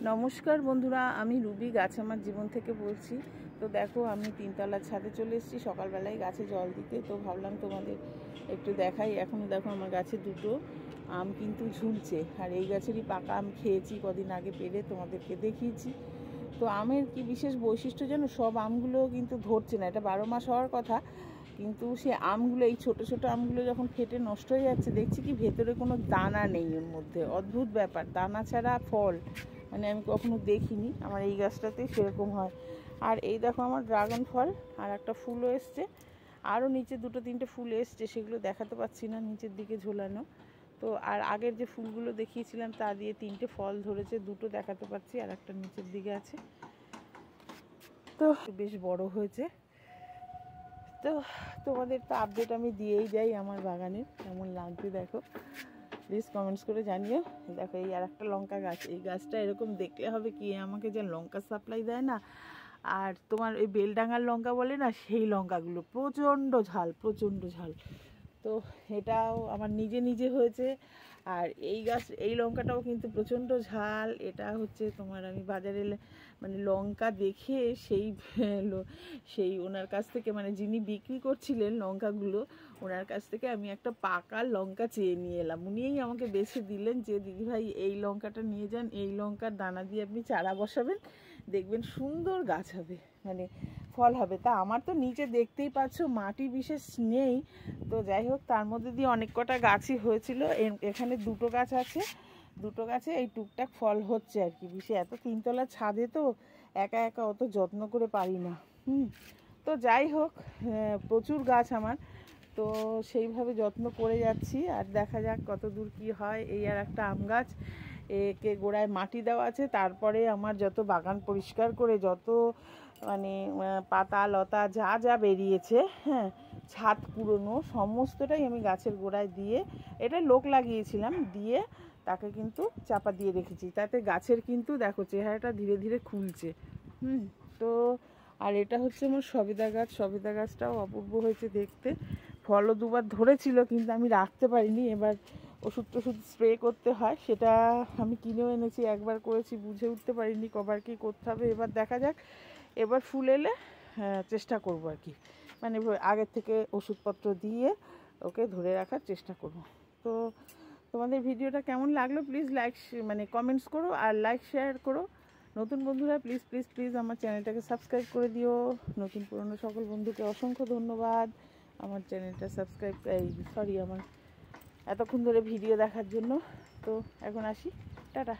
নমস্কার বন্ধুরা, আমি রুবি গাছ আমার জীবন থেকে বলছি। তো দেখো, আমি তিনতলার ছাদে চলে এসেছি সকালবেলায় গাছে জল দিতে। তো ভাবলাম তোমাদের একটু দেখাই। এখনও দেখো আমার গাছে দুটো আম কিন্তু ঝুলছে, আর এই গাছেরই পাকা আম খেয়েছি কদিন আগে পেরে, তোমাদেরকে দেখিয়েছি। তো আমের কি বিশেষ বৈশিষ্ট্য যেন, সব আমগুলো কিন্তু ধরছে না, এটা 12 মাস হওয়ার কথা, কিন্তু সে আমগুলো, এই ছোট ছোট আমগুলো যখন ফেটে নষ্ট হয়ে যাচ্ছে, দেখছি কি ভেতরে কোনো দানা নেই ওর মধ্যে। অদ্ভুত ব্যাপার, দানা ছাড়া ফল মানে আমি কখনো দেখিনি। আমার এই গাছটাতেই সেরকম হয়। আর এই দেখো আমার ড্রাগন ফল, আর একটা ফুলও এসছে, আরও নিচে দুটো তিনটে ফুল এসছে, সেগুলো দেখাতে পাচ্ছি না, নিচের দিকে ঝোলানো। তো আর আগের যে ফুলগুলো দেখিয়েছিলাম তা দিয়ে 3টে ফল ধরেছে, দুটো দেখাতে পাচ্ছি, আর একটা নিচের দিকে আছে। তো বেশ বড় হয়েছে। তো তোমাদের তো আপডেট আমি দিয়েই যাই আমার বাগানের, কেমন লাগছে দেখো, প্লিজ কমেন্টস করে জানিও। দেখো এই আর একটা লঙ্কা গাছ, এই গাছটা এরকম দেখলে হবে কি, আমাকে যে লঙ্কা সাপ্লাই দেয় না, আর তোমার ওই বেলডাঙ্গার লঙ্কা বলে না, সেই লঙ্কাগুলো প্রচণ্ড ঝাল, প্রচণ্ড ঝাল। তো এটাও আমার নিজে নিজে হয়েছে। আর এই গাছ, এই লঙ্কাটাও কিন্তু প্রচণ্ড ঝাল। এটা হচ্ছে তোমার, আমি বাজারে মানে লঙ্কা দেখে সেই ওনার কাছ থেকে, মানে যিনি বিক্রি করছিলেন লঙ্কাগুলো, ওনার কাছ থেকে আমি একটা পাকা লঙ্কা চেয়ে নিয়ে এলাম। উনিই আমাকে বেছে দিলেন যে দিদিভাই এই লঙ্কাটা নিয়ে যান, এই লঙ্কার দানা দিয়ে আপনি চারা বসাবেন, দেখবেন সুন্দর গাছ হবে, মানে ফল হবে। তা আমার তো নিচে দেখতেই পাচ্ছ মাটি বিশেষ নেই, তো যাই হোক তার মধ্যে দিয়ে অনেক কটা গাছই হয়েছিল। এখানে দুটো গাছ আছে, দুটো গাছে এই টুকটাক ফল হচ্ছে আর কি। বিশেষ এত তিনতলা ছাদে তো একা একা অত যত্ন করে পারি না। তো যাই হোক, প্রচুর গাছ আমার, তো সেইভাবে যত্ন করে যাচ্ছি, আর দেখা যাক কত দূর কী হয়। এই আর একটা আম গাছ, একে গোড়ায় মাটি দেওয়া আছে, তারপরে আমার যত বাগান পরিষ্কার করে যত মানে পাতা লতা যা যা বেরিয়েছে, হ্যাঁ, ছাদ পুরনো সমস্তটাই আমি গাছের গোড়ায় দিয়ে, এটা লোক লাগিয়েছিলাম, দিয়ে তাকে কিন্তু চাপা দিয়ে রেখেছি, তাতে গাছের কিন্তু দেখো চেহারাটা ধীরে ধীরে খুলছে। তো আর এটা হচ্ছে আমার সবেদা গাছ, সবেদা গাছটাও অপূর্ব হয়েছে দেখতে। ফলও দুবার ধরেছিল, কিন্তু আমি রাখতে পারিনি। এবার ওষুধ টষুধ স্প্রে করতে হয়, সেটা আমি কিনেও এনেছি, একবার করেছি, বুঝে উঠতে পারিনি কবার কী করতে হবে। এবার দেখা যাক, এবার ফুল এলে চেষ্টা করব আর কি, মানে আগের থেকে ওষুধপত্র দিয়ে ওকে ধরে রাখার চেষ্টা করব। তো তোমাদের ভিডিওটা কেমন লাগলো প্লিজ মানে কমেন্টস করো, আর লাইক শেয়ার করো। নতুন বন্ধুরা প্লিজ প্লিজ প্লিজ আমার চ্যানেলটাকে সাবস্ক্রাইব করে দিও। নতুন পুরনো সকল বন্ধুকে অসংখ্য ধন্যবাদ আমার চ্যানেলটা সাবস্ক্রাইব, আমার এতক্ষণ ধরে ভিডিও দেখার জন্য। তো এখন আসি, টাটা।